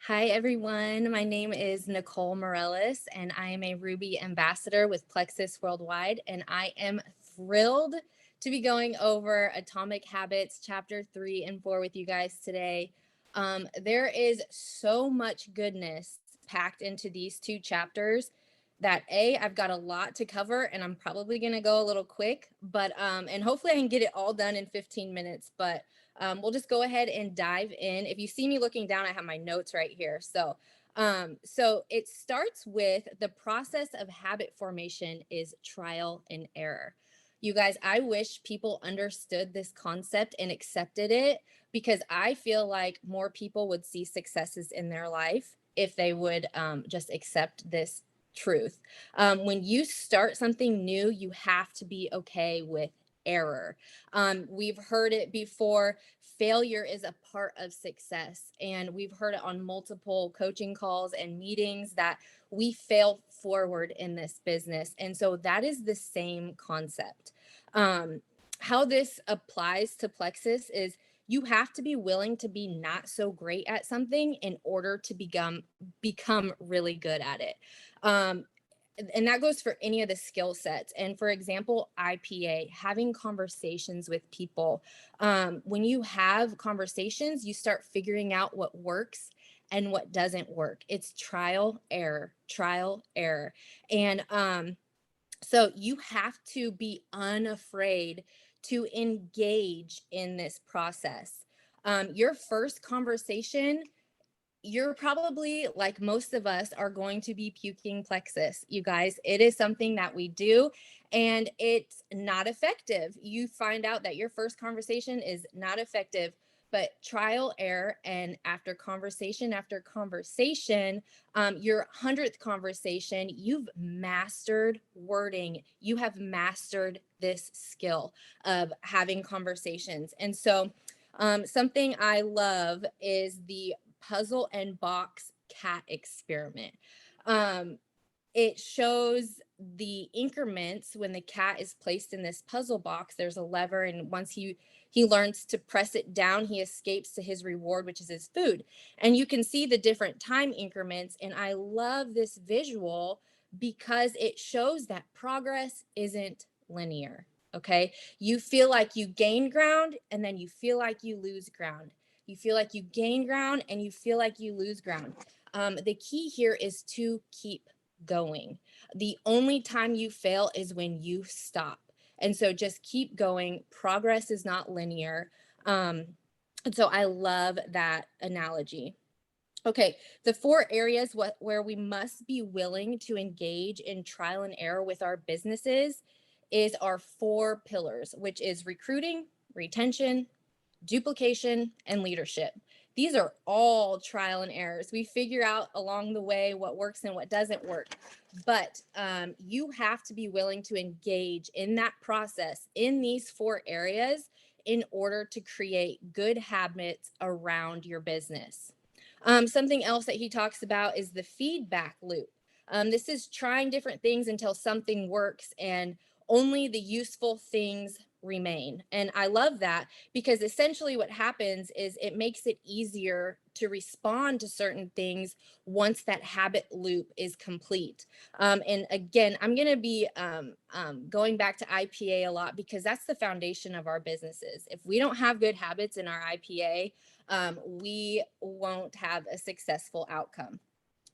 Hi, everyone. My name is Nicole Morellis, and I am a Ruby ambassador with Plexus Worldwide. And I am thrilled to be going over Atomic Habits, Chapter 3 and 4 with you guys today. There is so much goodness packed into these two chapters that I've got a lot to cover, and I'm probably going to go a little quick, but and hopefully I can get it all done in 15 minutes. But we'll just go ahead and dive in. If you see me looking down, I have my notes right here. So it starts with the process of habit formation is trial and error. You guys, I wish people understood this concept and accepted it because I feel like more people would see successes in their life if they would just accept this truth. When you start something new, you have to be okay with error. We've heard it before. Failure is a part of success. And we've heard it on multiple coaching calls and meetings that we fail forward in this business. And so that is the same concept. Um, how this applies to Plexus is you have to be willing to be not so great at something in order to become really good at it. Um, and that goes for any of the skill sets. And for example, IPA, having conversations with people. When you have conversations, you start figuring out what works and what doesn't work. It's trial, error, trial, error. And so you have to be unafraid to engage in this process. Your first conversation, you're probably like most of us are going to be puking Plexus. You guys, it is something that we do and it's not effective. You find out that your first conversation is not effective, but trial error. And after conversation, your 100th conversation, you've mastered wording. You have mastered this skill of having conversations. And so something I love is the puzzle and box cat experiment. Um, it shows the increments when the cat is placed in this puzzle box. There's a lever, and once he learns to press it down, he escapes to his reward, which is his food. And you can see the different time increments. And I love this visual because it shows that progress isn't linear. Okay. You feel like you gain ground and then you feel like you lose ground. You feel like you gain ground and you feel like you lose ground. The key here is to keep going. The only time you fail is when you stop. And so just keep going. Progress is not linear. And so I love that analogy. Okay, the four areas where we must be willing to engage in trial and error with our businesses is our four pillars, which is recruiting, retention, duplication, and leadership. These are all trial and errors. We figure out along the way what works and what doesn't work. But you have to be willing to engage in that process in these four areas in order to create good habits around your business. Something else that he talks about is the feedback loop. This is trying different things until something works and only the useful things remain. And I love that because essentially what happens is it makes it easier to respond to certain things once that habit loop is complete. And again, I'm going to be going back to IPA a lot because that's the foundation of our businesses. If we don't have good habits in our IPA, we won't have a successful outcome.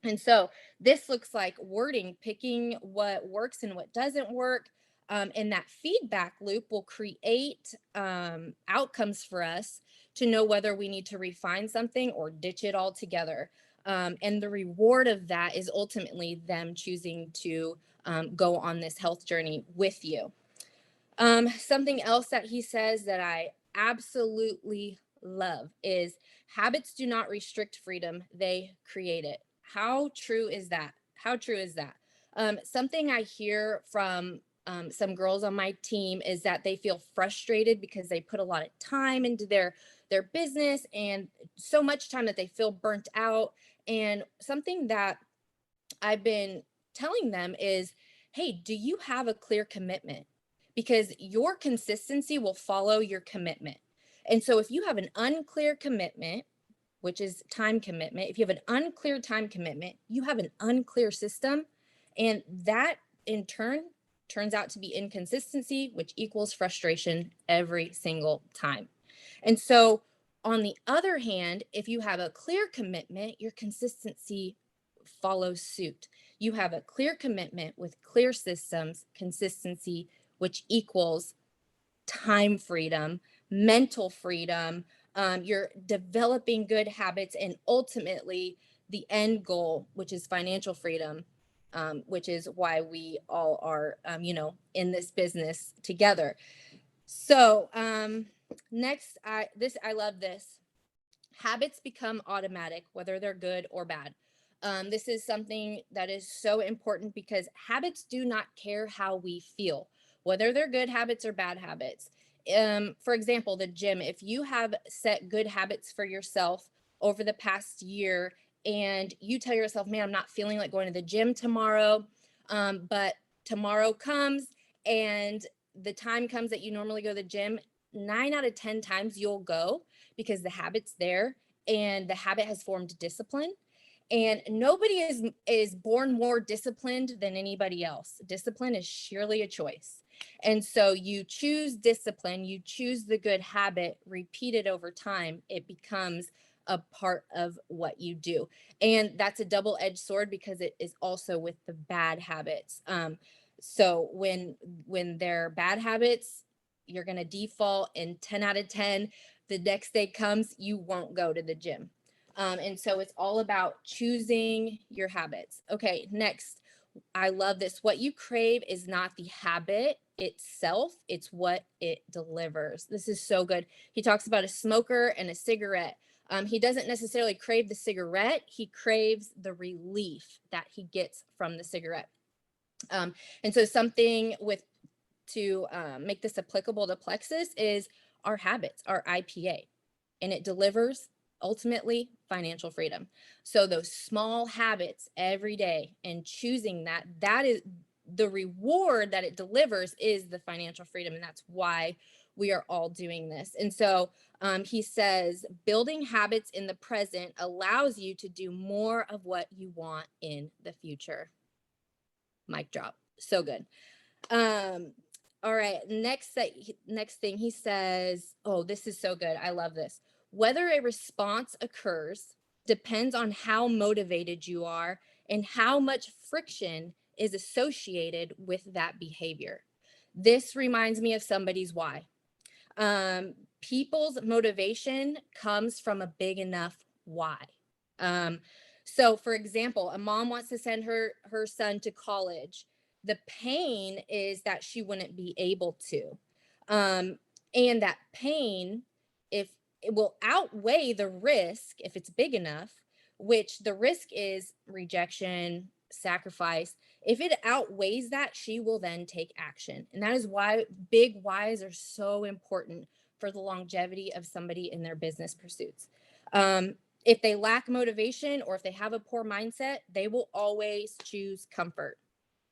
And so this looks like wording, picking what works and what doesn't work. And that feedback loop will create outcomes for us to know whether we need to refine something or ditch it altogether. And the reward of that is ultimately them choosing to go on this health journey with you. Something else that he says that I absolutely love is habits do not restrict freedom, they create it. How true is that? How true is that? Something I hear from some girls on my team is that they feel frustrated because they put a lot of time into their business and so much time that they feel burnt out. And something that I've been telling them is, hey, do you have a clear commitment? Because your consistency will follow your commitment. And so if you have an unclear commitment, which is time commitment. If you have an unclear time commitment, you have an unclear system, and that in turn turns out to be inconsistency, which equals frustration every single time. And so, on the other hand, if you have a clear commitment, your consistency follows suit. You have a clear commitment with clear systems, consistency, which equals time freedom, mental freedom. You're developing good habits, and ultimately, the end goal, which is financial freedom, which is why we all are, in this business together. So, next, I love this. Habits become automatic, whether they're good or bad. This is something that is so important because habits do not care how we feel, whether they're good habits or bad habits. For example, the gym, if you have set good habits for yourself over the past year and you tell yourself, man, I'm not feeling like going to the gym tomorrow, but tomorrow comes and the time comes that you normally go to the gym, 9 out of 10 times you'll go because the habit's there and the habit has formed discipline. And nobody is born more disciplined than anybody else. Discipline is sheerly a choice. And so you choose discipline, you choose the good habit, repeat it over time, it becomes a part of what you do. And that's a double-edged sword because it is also with the bad habits. So when they're bad habits, you're going to default in 10 out of 10. The next day comes, you won't go to the gym. And so it's all about choosing your habits. Okay, next, I love this. What you crave is not the habit itself, it's what it delivers. This is so good. He talks about a smoker and a cigarette. He doesn't necessarily crave the cigarette, he craves the relief that he gets from the cigarette. And so something with to make this applicable to Plexus is our habits, our IPA, and it delivers ultimately financial freedom. So those small habits every day and choosing that is the reward that it delivers is the financial freedom. And that's why we are all doing this. And so he says, building habits in the present allows you to do more of what you want in the future. Mic drop. So good. All right, next thing he says, oh, this is so good. I love this. Whether a response occurs depends on how motivated you are and how much friction is associated with that behavior. This reminds me of somebody's why. People's motivation comes from a big enough why. So for example, a mom wants to send her son to college. The pain is that she wouldn't be able to. And that pain, if it will outweigh the risk, if it's big enough, which the risk is rejection, sacrifice. If it outweighs that, she will then take action. And that is why big whys are so important for the longevity of somebody in their business pursuits. If they lack motivation or if they have a poor mindset, they will always choose comfort,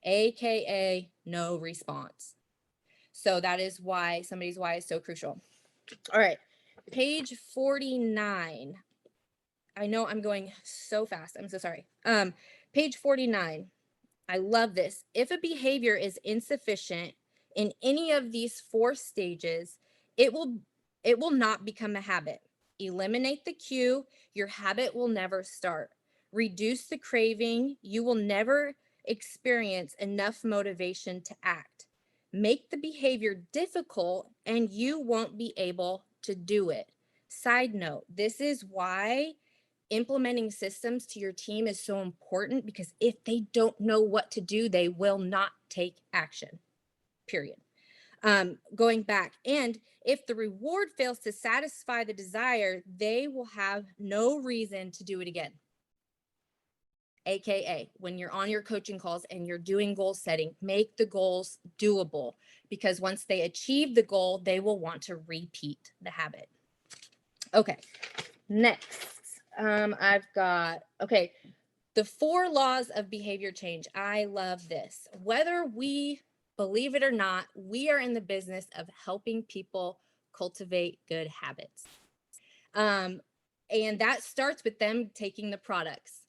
AKA no response. So that is why somebody's why is so crucial. All right, page 49. I know I'm going so fast. I'm so sorry. Page 49. I love this. If a behavior is insufficient in any of these 4 stages, it will not become a habit. Eliminate the cue, your habit will never start. Reduce the craving, you will never experience enough motivation to act. Make the behavior difficult and you won't be able to do it. Side note, this is why implementing systems to your team is so important, because if they don't know what to do, they will not take action, period. Going back, and if the reward fails to satisfy the desire, they will have no reason to do it again. AKA, when you're on your coaching calls and you're doing goal setting, make the goals doable, because once they achieve the goal, they will want to repeat the habit. Okay, next. I've got, okay, the 4 laws of behavior change. I love this. Whether we believe it or not, we are in the business of helping people cultivate good habits. And that starts with them taking the products.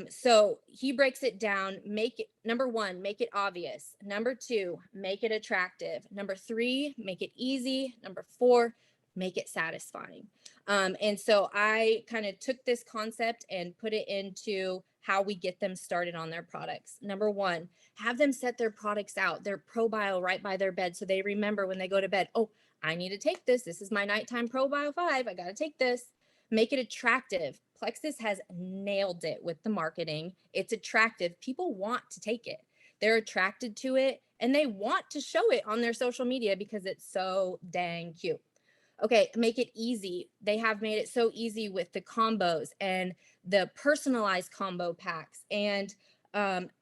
So he breaks it down. Make it, number one, make it obvious. Number two, make it attractive. Number three, make it easy. Number four, make it satisfying. And so I kind of took this concept and put it into how we get them started on their products. Number one, have them set their products out, their ProBio right by their bed. So they remember when they go to bed, oh, I need to take this. This is my nighttime ProBio 5. I got to take this. Make it attractive. Plexus has nailed it with the marketing. It's attractive. People want to take it. They're attracted to it and they want to show it on their social media because it's so dang cute. Okay, make it easy. They have made it so easy with the combos and the personalized combo packs. And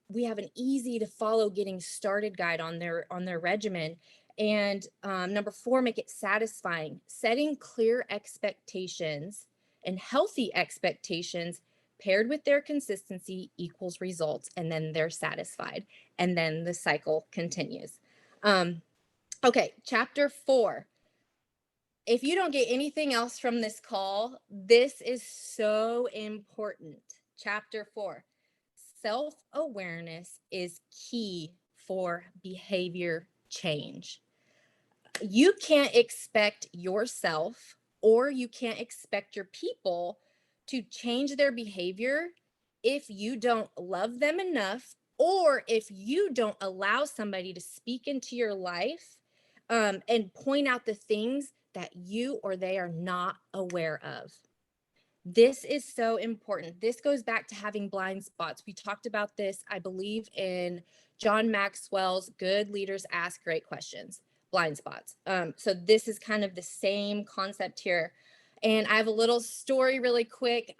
we have an easy to follow getting started guide on their regimen. And number four, make it satisfying. Setting clear expectations and healthy expectations paired with their consistency equals results, and then they're satisfied, and then the cycle continues. Okay, chapter 4. If you don't get anything else from this call, this is so important. Chapter 4. Self-awareness is key for behavior change. You can't expect yourself or you can't expect your people to change their behavior if you don't love them enough, or if you don't allow somebody to speak into your life and point out the things that you or they are not aware of. This is so important. This goes back to having blind spots. We talked about this, I believe, in John Maxwell's Good Leaders Ask Great Questions, blind spots. So this is kind of the same concept here. And I have a little story really quick.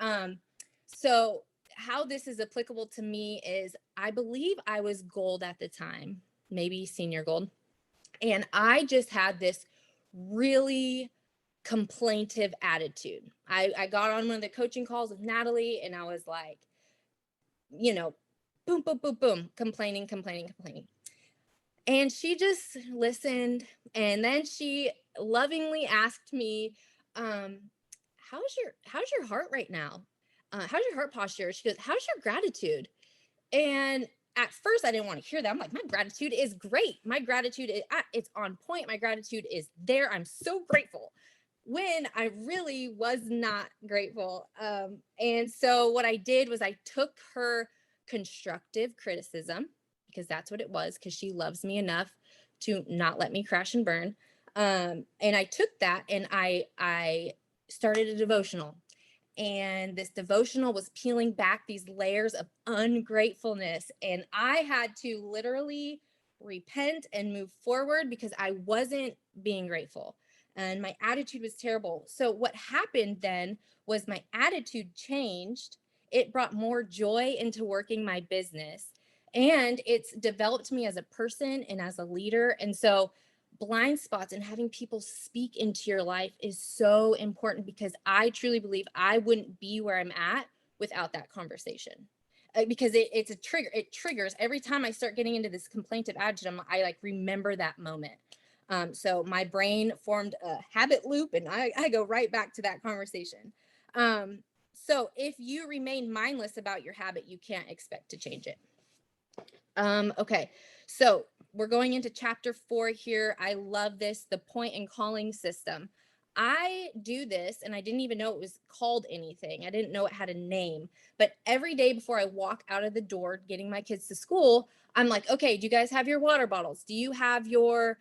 So how this is applicable to me is I believe I was gold at the time, maybe senior gold. And I just had this really complaintive attitude. I got on one of the coaching calls with Natalie and I was like, boom, boom, boom, boom, complaining. And she just listened. And then she lovingly asked me, how's your heart right now? How's your heart posture? She goes, how's your gratitude? And at first I didn't want to hear that. I'm like, my gratitude is great. My gratitude is it's on point. My gratitude is there. I'm so grateful, when I really was not grateful. And so what I did was I took her constructive criticism, because that's what it was, because she loves me enough to not let me crash and burn. And I took that and I started a devotional. And this devotional was peeling back these layers of ungratefulness. And I had to literally repent and move forward because I wasn't being grateful and my attitude was terrible. So what happened then was my attitude changed. It brought more joy into working my business, and it's developed me as a person and as a leader. And so blind spots and having people speak into your life is so important, because I truly believe I wouldn't be where I'm at without that conversation. Because it's a trigger. It triggers every time I start getting into this complaintive attitude. I like remember that moment. So my brain formed a habit loop and I go right back to that conversation. So if you remain mindless about your habit, you can't expect to change it. Okay, so we're going into chapter 4 here. I love this, the point and calling system. I do this and I didn't even know it was called anything. I didn't know it had a name, but every day before I walk out of the door getting my kids to school, I'm like, okay, do you guys have your water bottles? Do you have your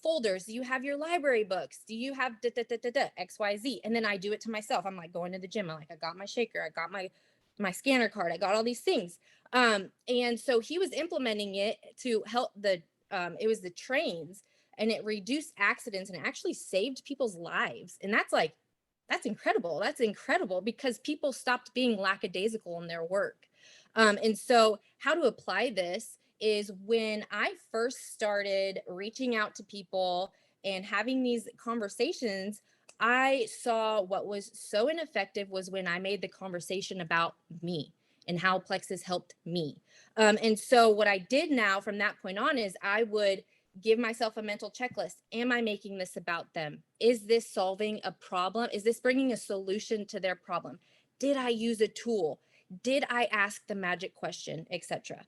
folders? Do you have your library books? Do you have XYZ? And then I do it to myself. I'm like going to the gym. I'm like, I got my shaker. I got my scanner card. I got all these things. And so he was implementing it to help it was the trains, and it reduced accidents and it actually saved people's lives. And that's incredible. That's incredible, because people stopped being lackadaisical in their work. And so how to apply this is, when I first started reaching out to people and having these conversations, I saw what was so ineffective was when I made the conversation about me and how Plexus helped me. And so what I did now from that point on is I would give myself a mental checklist. Am I making this about them? Is this solving a problem? Is this bringing a solution to their problem? Did I use a tool? Did I ask the magic question, etc.?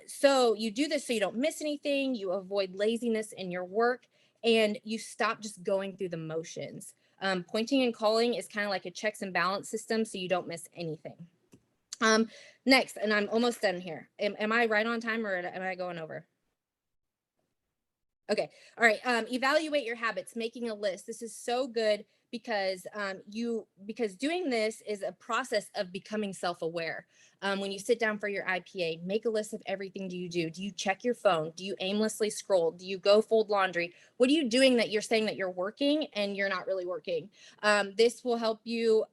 So you do this so you don't miss anything, you avoid laziness in your work, and you stop just going through the motions. Pointing and calling is kind of like a checks and balance system, so you don't miss anything. Next, and I'm almost done here. Am I right on time, or am I going over? Okay. All right. Evaluate your habits, making a list. This is so good because because doing this is a process of becoming self-aware. When you sit down for your IPA, make a list of everything do. Do you check your phone? Do you aimlessly scroll? Do you go fold laundry? What are you doing that you're saying that you're working and you're not really working? This will help you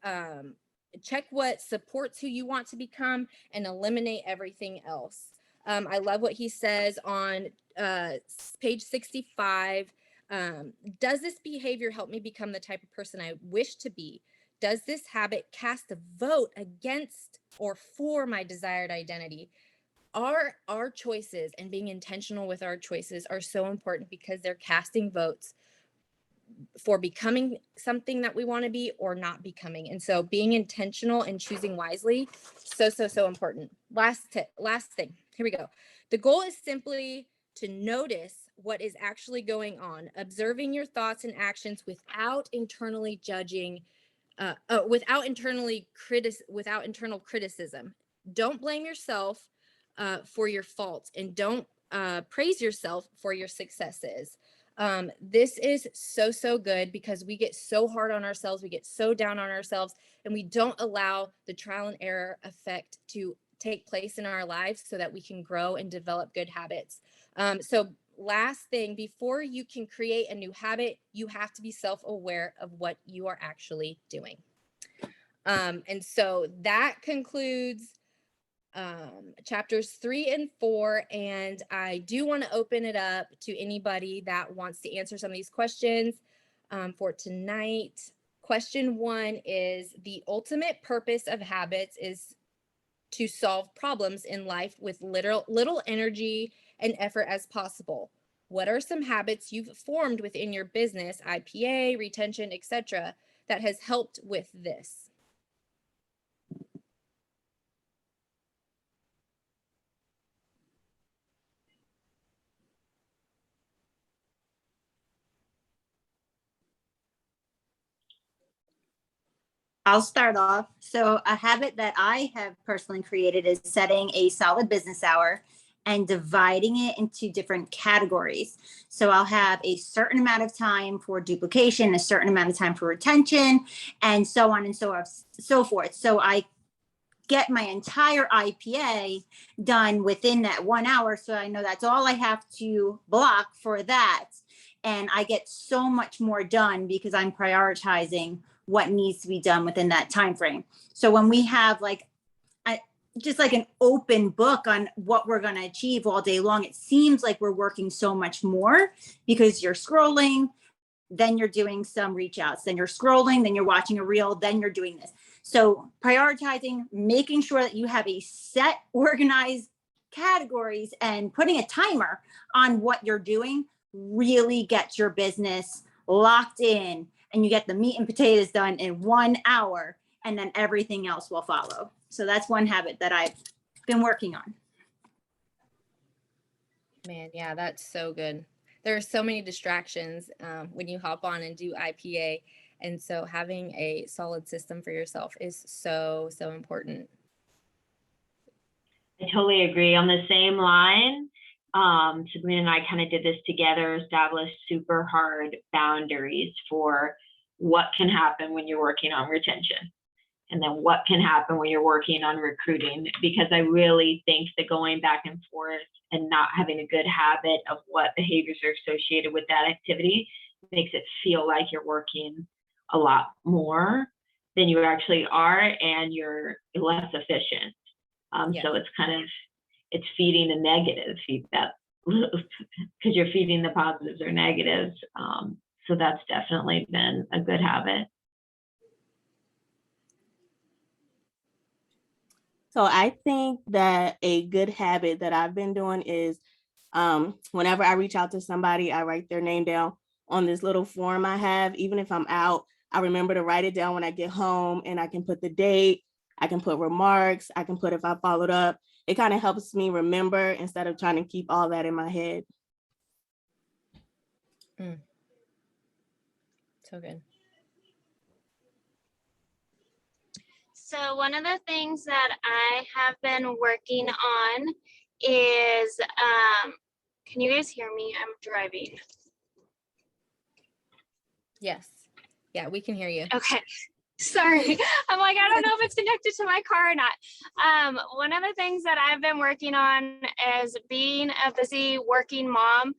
check what supports who you want to become and eliminate everything else. I love what he says on page 65. Does this behavior help me become the type of person I wish to be? Does this habit cast a vote against or for my desired identity? Our choices and being intentional with our choices are so important because they're casting votes for becoming something that we want to be or not becoming. And so being intentional and choosing wisely, so important. Last thing. Here we go. The goal is simply to notice what is actually going on, observing your thoughts and actions without internally judging, without internal criticism. Don't blame yourself for your faults, and don't praise yourself for your successes. This is so good because we get so hard on ourselves, we get so down on ourselves, and we don't allow the trial and error effect to take place in our lives so that we can grow and develop good habits. So last thing, before you can create a new habit, you have to be self-aware of what you are actually doing. And so that concludes chapters 3 and 4, and I do want to open it up to anybody that wants to answer some of these questions for tonight. Question 1 is, the ultimate purpose of habits is to solve problems in life with little energy and effort as possible. What are some habits you've formed within your business, IPA, retention, etc., that has helped with this? I'll start off. So a habit that I have personally created is setting a solid business hour and dividing it into different categories. So I'll have a certain amount of time for duplication, a certain amount of time for retention, and so on and so forth. So I get my entire IPA done within that 1 hour. So I know that's all I have to block for that. And I get so much more done because I'm prioritizing what needs to be done within that time frame. So when we have just like an open book on what we're going to achieve all day long, it seems like we're working so much more because you're scrolling, then you're doing some reach outs, then you're scrolling, then you're watching a reel, then you're doing this. So prioritizing, making sure that you have a set, organized categories and putting a timer on what you're doing really gets your business locked in, and you get the meat and potatoes done in 1 hour, and then everything else will follow. So that's one habit that I've been working on. Man, yeah, that's so good. There are so many distractions when you hop on and do IPA. And so having a solid system for yourself is so important. I totally agree. On the same line, Sabrina and I kind of did this together, established super hard boundaries for what can happen when you're working on retention, and then what can happen when you're working on recruiting, because I really think that going back and forth and not having a good habit of what behaviors are associated with that activity makes it feel like you're working a lot more than you actually are, and you're less efficient. So it's kind of, it's feeding the negative feedback because you're feeding the positives or negatives. So that's definitely been a good habit. So I think that a good habit that I've been doing is Whenever I reach out to somebody, I write their name down on this little form I have. Even if I'm out, I remember to write it down when I get home, and I can put the date, I can put remarks, I can put if I followed up. It kind of helps me remember instead of trying to keep all that in my head. So good. So one of the things that I have been working on is, can you guys hear me? I'm driving. Yes. Yeah, we can hear you. Okay. Sorry. I'm like, I don't know if it's connected to my car or not. One of the things that I've been working on is being a busy working mom.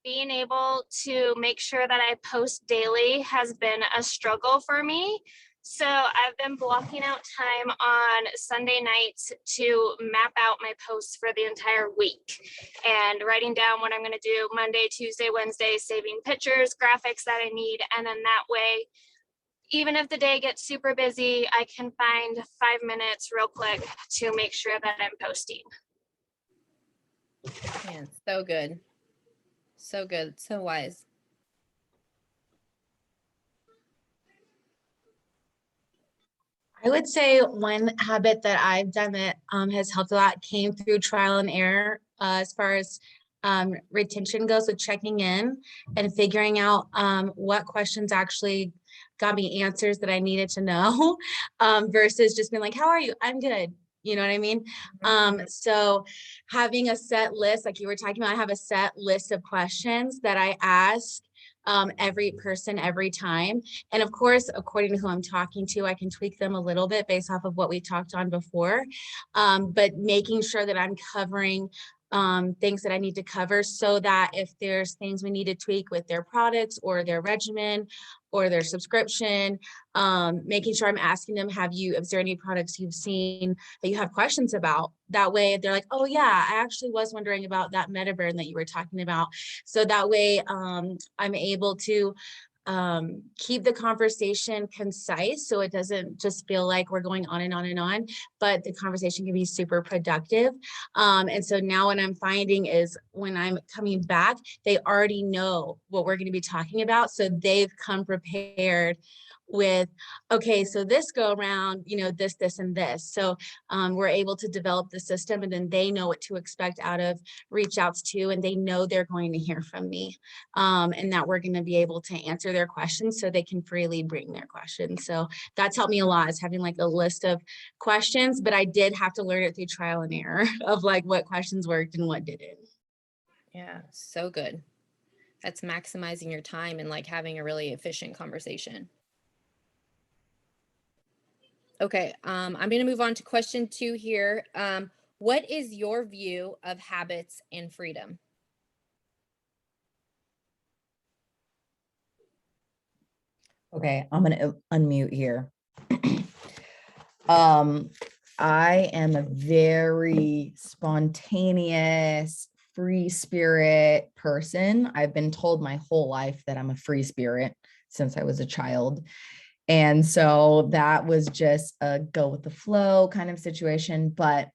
Being able to make sure that I post daily has been a struggle for me. So I've been blocking out time on Sunday nights to map out my posts for the entire week and writing down what I'm going to do Monday, Tuesday, Wednesday, saving pictures, graphics that I need. And then that way, even if the day gets super busy, I can find 5 minutes real quick to make sure that I'm posting. Man, so good. So good. So wise. I would say one habit that I've done that has helped a lot came through trial and error as far as retention goes, with checking in and figuring out what questions actually got me answers that I needed to know versus just being like, how are you? I'm good. You know what I mean? So having a set list, like you were talking about, I have a set list of questions that I ask every person every time. And of course, according to who I'm talking to, I can tweak them a little bit based off of what we talked on before. But making sure that I'm covering things that I need to cover, so that if there's things we need to tweak with their products or their regimen or their subscription, making sure I'm asking them, is there any products you've seen that you have questions about? That way they're like, oh yeah, I actually was wondering about that metaburn that you were talking about. So that way I'm able to keep the conversation concise, so it doesn't just feel like we're going on and on and on, but the conversation can be super productive. And so now what I'm finding is when I'm coming back, they already know what we're going to be talking about. So they've come prepared with, okay, so this go around, this, and this. So we're able to develop the system, and then they know what to expect out of reach outs too. And they know they're going to hear from me and that we're going to be able to answer their questions, so they can freely bring their questions. So that's helped me a lot, is having like a list of questions, but I did have to learn it through trial and error of like what questions worked and what didn't. Yeah, so good. That's maximizing your time and like having a really efficient conversation. Okay, I'm going to move on to question 2 here. What is your view of habits and freedom? Okay, I'm going to unmute here. I am a very spontaneous, free spirit person. I've been told my whole life that I'm a free spirit since I was a child. And so that was just a go with the flow kind of situation. But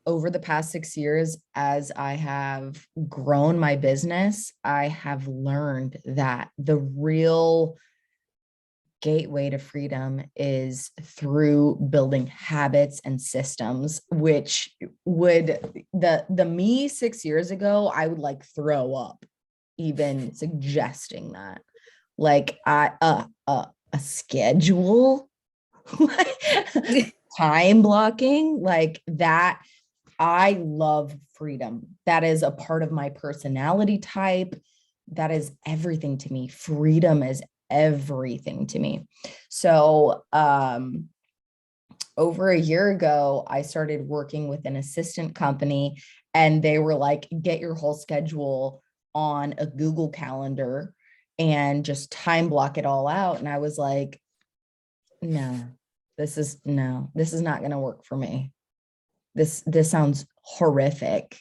over the past 6 years, as I have grown my business, I have learned that the real gateway to freedom is through building habits and systems, which would the me 6 years ago, I would like throw up even suggesting that. Like a schedule, time blocking, like that. I love freedom. That is a part of my personality type. That is everything to me. Freedom is everything to me. So over a year ago, I started working with an assistant company, and they were like, get your whole schedule on a Google Calendar and just time block it all out. And I was like, no, this is not going to work for me. This sounds horrific,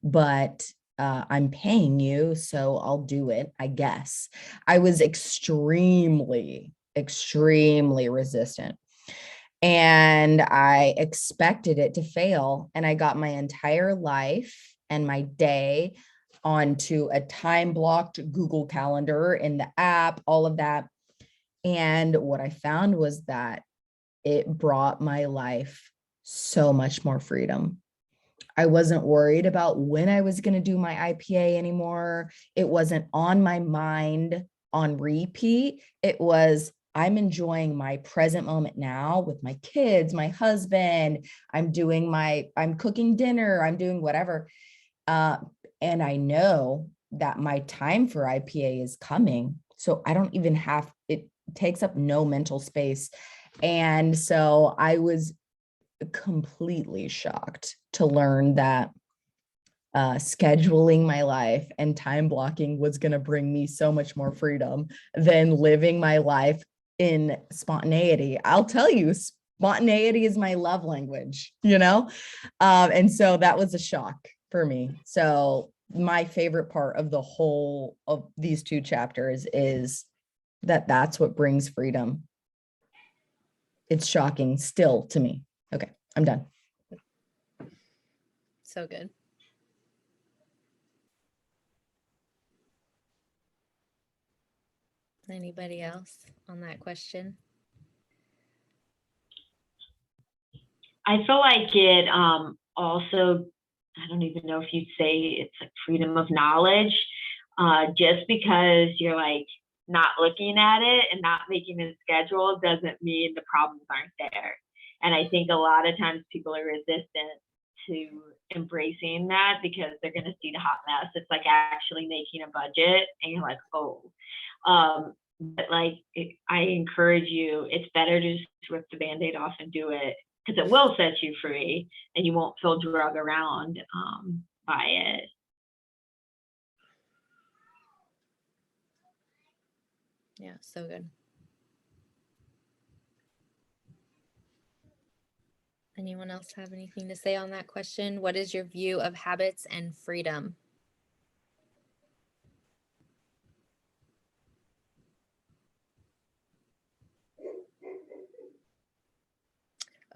but I'm paying you, so I'll do it, I guess. I was extremely resistant, and I expected it to fail. And I got my entire life and my day onto a time blocked Google Calendar in the app, all of that. And what I found was that it brought my life so much more freedom. I wasn't worried about when I was going to do my IPA anymore. It wasn't on my mind on repeat. It was, I'm enjoying my present moment now with my kids, my husband. I'm cooking dinner. I'm doing whatever. And I know that my time for IPA is coming. So I don't even have, it takes up no mental space. And so I was completely shocked to learn that scheduling my life and time blocking was going to bring me so much more freedom than living my life in spontaneity. I'll tell you, spontaneity is my love language, and so that was a shock for me. So my favorite part of the whole of these 2 chapters is that that's what brings freedom. It's shocking still to me. Okay, I'm done. So good. Anybody else on that question? I feel like it also, I don't even know if you'd say it's like freedom of knowledge, just because you're like not looking at it and not making a schedule doesn't mean the problems aren't there. And I think a lot of times people are resistant to embracing that because they're going to see the hot mess. It's like actually making a budget and you're like, oh, but like, I encourage you, it's better to just rip the Band-Aid off and do it, because it will set you free and you won't feel drug around by it. Yeah, so good. Anyone else have anything to say on that question? What is your view of habits and freedom?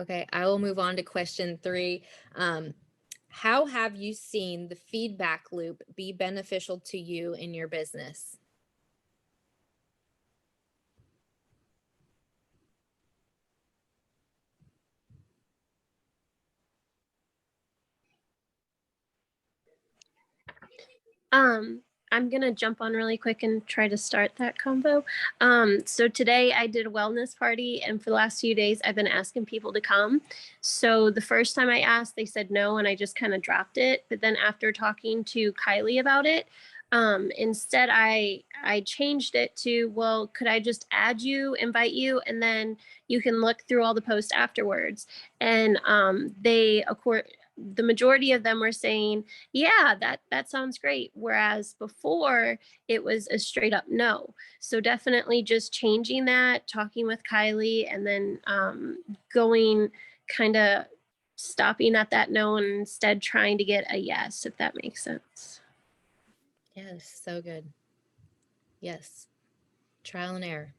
Okay, I will move on to question 3. How have you seen the feedback loop be beneficial to you in your business? I'm gonna jump on really quick and try to start that convo. So today I did a wellness party, and for the last few days I've been asking people to come. So the first time I asked, they said no, and I just kind of dropped it. But then after talking to Kylie about it, instead I changed it to, well, could I just add you, invite you, and then you can look through all the posts afterwards. And the majority of them were saying, yeah, that sounds great. Whereas before it was a straight up no. So definitely just changing that, talking with Kylie, and then going kind of stopping at that no and instead trying to get a yes, if that makes sense. Yes, so good. Yes, trial and error.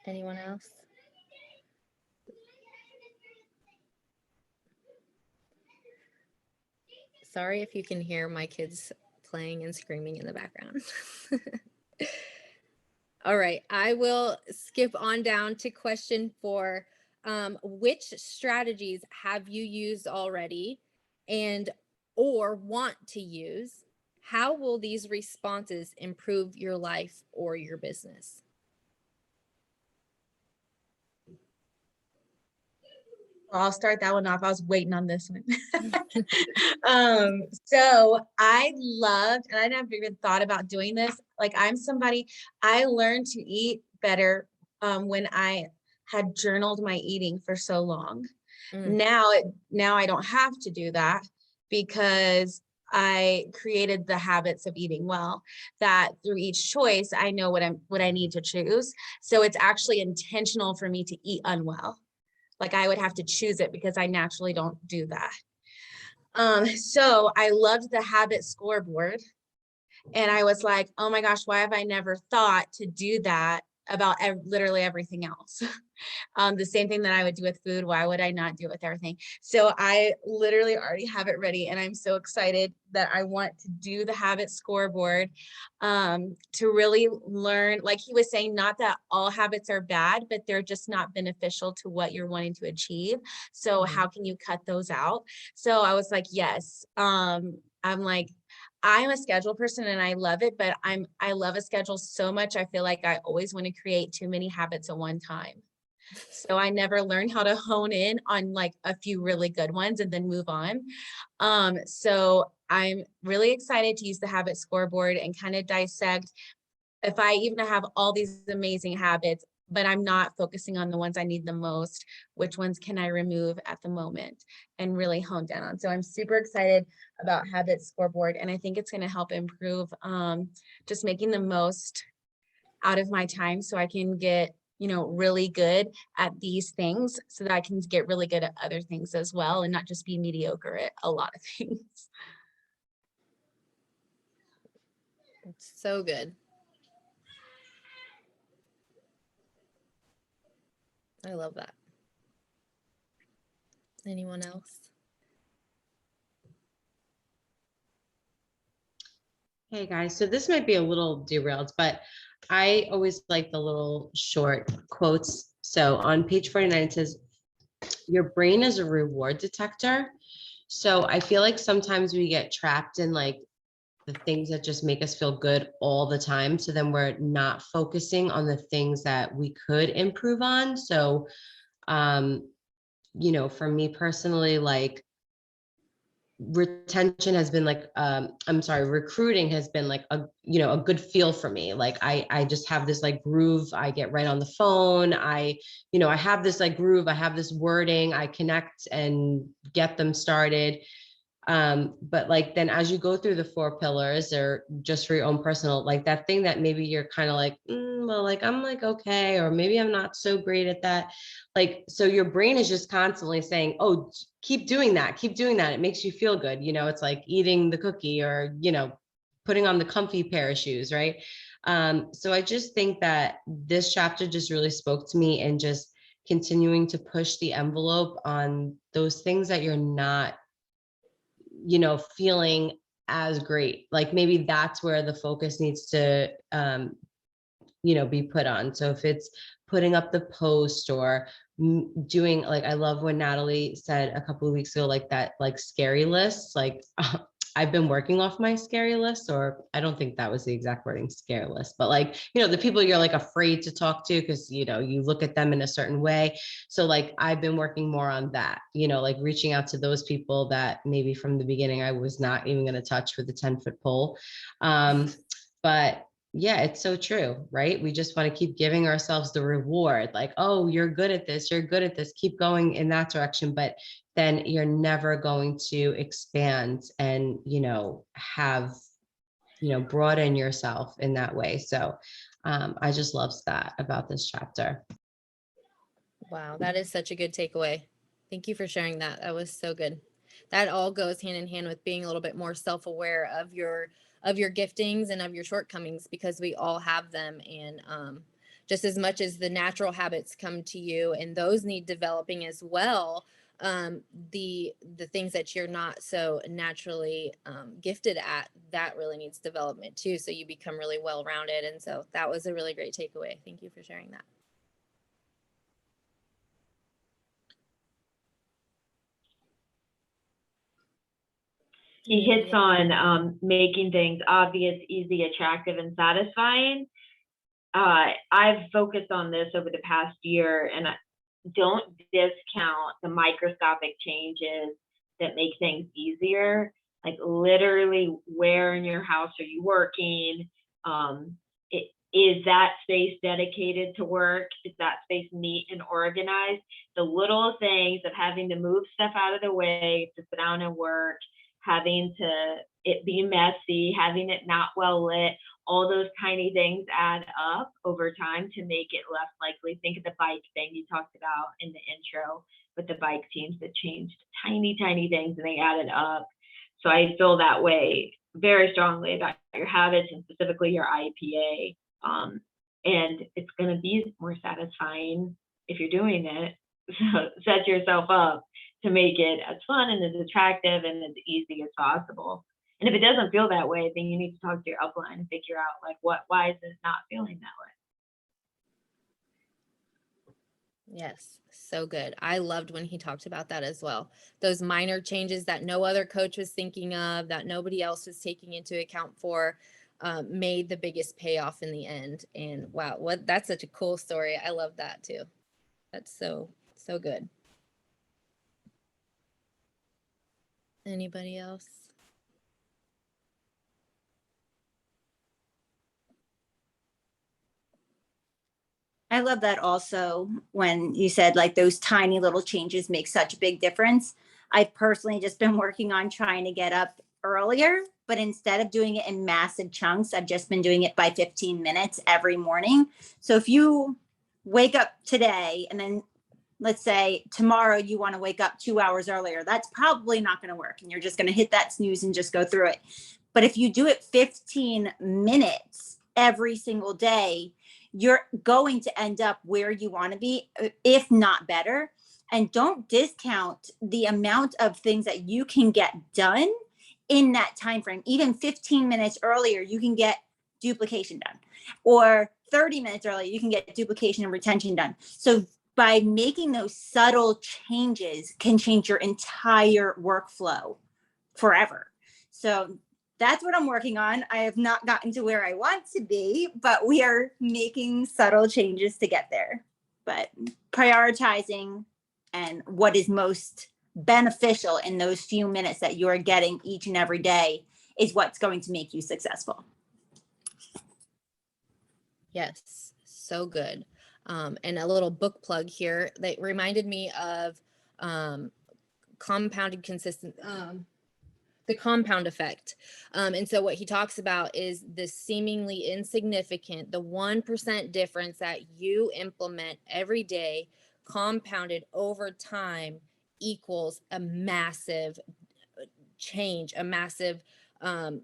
Anyone else? Sorry if you can hear my kids playing and screaming in the background. All right, I will skip on down to question 4. Which strategies have you used already and or want to use? How will these responses improve your life or your business? I'll start that one off. I was waiting on this one. So I loved, and I never even thought about doing this. Like, I learned to eat better when I had journaled my eating for so long. Now I don't have to do that because I created the habits of eating well, that through each choice, I know what I need to choose. So it's actually intentional for me to eat unwell. Like, I would have to choose it because I naturally don't do that. So I loved the habit scoreboard. And I was like, oh my gosh, why have I never thought to do that about literally everything else? The same thing that I would do with food. Why would I not do it with everything? So I literally already have it ready, and I'm so excited that I want to do the habit scoreboard to really learn, like he was saying, not that all habits are bad, but they're just not beneficial to what you're wanting to achieve. So how can you cut those out? So I was like, yes. I'm like, I'm a schedule person and I love it, but I love a schedule so much. I feel like I always want to create too many habits at one time. So I never learned how to hone in on like a few really good ones and then move on. So I'm really excited to use the habit scoreboard and kind of dissect if I even have all these amazing habits, but I'm not focusing on the ones I need the most, which ones can I remove at the moment and really hone down on. So I'm super excited about habit scoreboard, and I think it's going to help improve just making the most out of my time so I can get, you know, really good at these things so that I can get really good at other things as well and not just be mediocre at a lot of things. It's so good. I love that. Anyone else? Hey guys, so this might be a little derailed, but I always like the little short quotes. So on page 49, it says, your brain is a reward detector. So I feel like sometimes we get trapped in like the things that just make us feel good all the time. So then we're not focusing on the things that we could improve on. So, you know, for me personally, like retention has been like, recruiting has been like a, you know, a good feel for me. Like I just have this like groove. I get right on the phone. You know, I have this like groove, I have this wording, I connect and get them started. But like then as you go through the 4 pillars, or just for your own personal, like that thing that maybe you're kind of like, well, like I'm like, okay, or maybe I'm not so great at that. Like, so your brain is just constantly saying, oh, keep doing that, keep doing that. It makes you feel good. You know, it's like eating the cookie or, you know, putting on the comfy pair of shoes, right? So I just think that this chapter just really spoke to me, and just continuing to push the envelope on those things that you're not, you know, feeling as great. Like maybe that's where the focus needs to, you know, be put on. So if it's putting up the post or doing, like, I love when Natalie said a couple of weeks ago, like that, like scary lists, like I've been working off my scary list, or I don't think that was the exact wording, scare list, but like, you know, the people you're like afraid to talk to because, you know, you look at them in a certain way. So like, I've been working more on that, you know, like reaching out to those people that maybe from the beginning I was not even going to touch with a 10-foot pole. But yeah, it's so true, right? We just want to keep giving ourselves the reward, like, oh, you're good at this, you're good at this, keep going in that direction. But then you're never going to expand and, you know, have, you know, broaden yourself in that way. So I just love that about this chapter. Wow, that is such a good takeaway. Thank you for sharing that. That was so good. That all goes hand in hand with being a little bit more self-aware of your giftings and of your shortcomings, because we all have them. And just as much as the natural habits come to you and those need developing as well, the things that you're not so naturally gifted at, that really needs development too, so you become really well-rounded. And so that was a really great takeaway. Thank you for sharing that. He hits on making things obvious, easy, attractive, and satisfying. I've focused on this over the past year, and don't discount the microscopic changes that make things easier. Like literally, where in your house are you working? Is that space dedicated to work? Is that space neat and organized? The little things of having to move stuff out of the way to sit down and work, having to it be messy, having it not well lit, all those tiny things add up over time to make it less likely. Think of the bike thing you talked about in the intro with the bike teams that changed tiny, tiny things and they added up. So I feel that way very strongly about your habits and specifically your IPA. And it's going to be more satisfying if you're doing it. So set yourself up to make it as fun and as attractive and as easy as possible. And if it doesn't feel that way, then you need to talk to your upline and figure out like why is it not feeling that way? Yes, so good. I loved when he talked about that as well. Those minor changes that no other coach was thinking of, that nobody else was taking into account for, made the biggest payoff in the end. And wow, that's such a cool story. I love that too. That's so good. Anybody else? I love that also when you said like those tiny little changes make such a big difference. I've personally just been working on trying to get up earlier, but instead of doing it in massive chunks, I've just been doing it by 15 minutes every morning. So if you wake up today and then let's say tomorrow you want to wake up 2 hours earlier, that's probably not going to work. And you're just going to hit that snooze and just go through it. But if you do it 15 minutes every single day, you're going to end up where you want to be, if not better. And don't discount the amount of things that you can get done in that time frame. Even 15 minutes earlier, you can get duplication done, or 30 minutes earlier, you can get duplication and retention done. So by making those subtle changes can change your entire workflow forever. So that's what I'm working on. I have not gotten to where I want to be, but we are making subtle changes to get there. But prioritizing and what is most beneficial in those few minutes that you're getting each and every day is what's going to make you successful. Yes, so good. And a little book plug here that reminded me of compounded consistent, the compound effect. And so what he talks about is the seemingly insignificant, the 1% difference that you implement every day compounded over time equals a massive change, a massive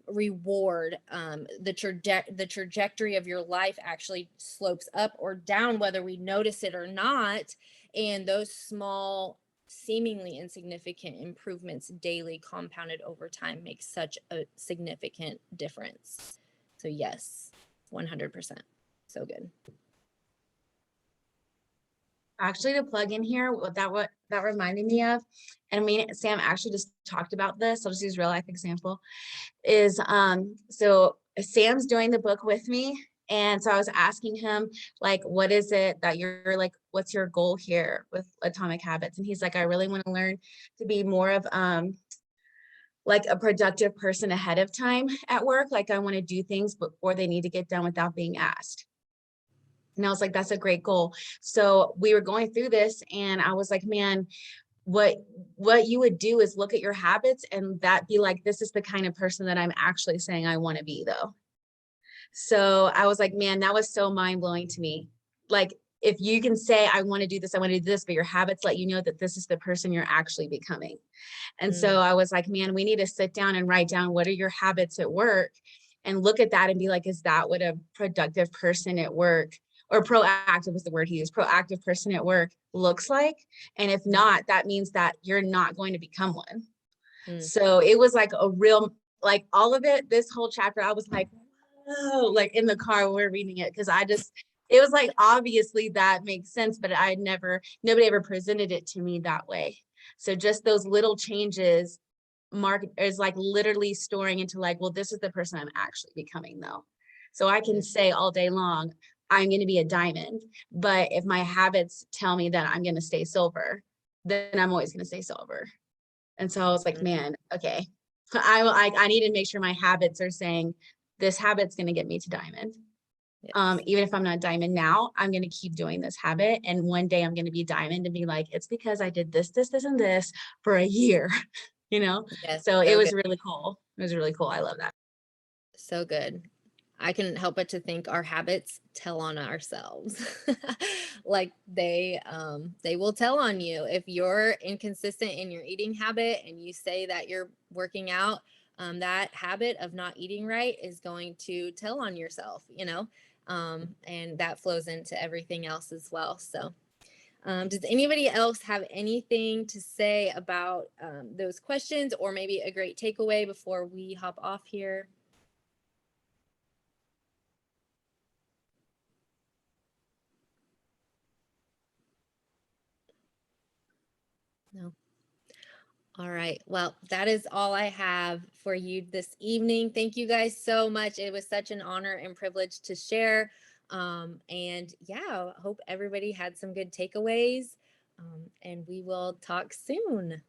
reward. The trajectory of your life actually slopes up or down, whether we notice it or not. And those small, seemingly insignificant improvements daily compounded over time make such a significant difference. So yes, 100%. So good. Actually, to plug in here, what that reminded me of, and I mean, Sam actually just talked about this. I'll just use real life example. Is so Sam's doing the book with me, and so I was asking him like, what is it that you're like, what's your goal here with Atomic Habits? And he's like, I really want to learn to be more of like a productive person ahead of time at work. Like I want to do things before they need to get done without being asked. And I was like, that's a great goal. So we were going through this and I was like, man, what you would do is look at your habits and that be like, this is the kind of person that I'm actually saying I want to be though. So I was like, man, that was so mind blowing to me. Like, if you can say, I want to do this, I want to do this, but your habits let you know that this is the person you're actually becoming. And so I was like, man, we need to sit down and write down what are your habits at work and look at that and be like, is that what a productive person at work, or proactive was the word he used, proactive person at work looks like? And if not, that means that you're not going to become one. So it was like a real, like all of it, this whole chapter, I was like, whoa, like in the car when we were reading it, because it was like, obviously that makes sense, but nobody ever presented it to me that way. So just those little changes, Mark is like literally storing into like, well, this is the person I'm actually becoming though. So I can say all day long, I'm going to be a diamond, but if my habits tell me that I'm going to stay silver, then I'm always going to stay silver. And so I was like, man, okay, I need to make sure my habits are saying this habit's going to get me to diamond. Yes. Even if I'm not diamond now, I'm going to keep doing this habit. And one day I'm going to be diamond and be like, it's because I did this, and this for a year, you know? Yes, so it was really cool. It was really cool. I love that. So good. I couldn't help but to think our habits tell on ourselves. Like they will tell on you. If you're inconsistent in your eating habit and you say that you're working out, that habit of not eating right is going to tell on yourself, and that flows into everything else as well. So does anybody else have anything to say about those questions, or maybe a great takeaway before we hop off here? No. All right. Well, that is all I have for you this evening. Thank you guys so much. It was such an honor and privilege to share. And yeah, hope everybody had some good takeaways. And we will talk soon.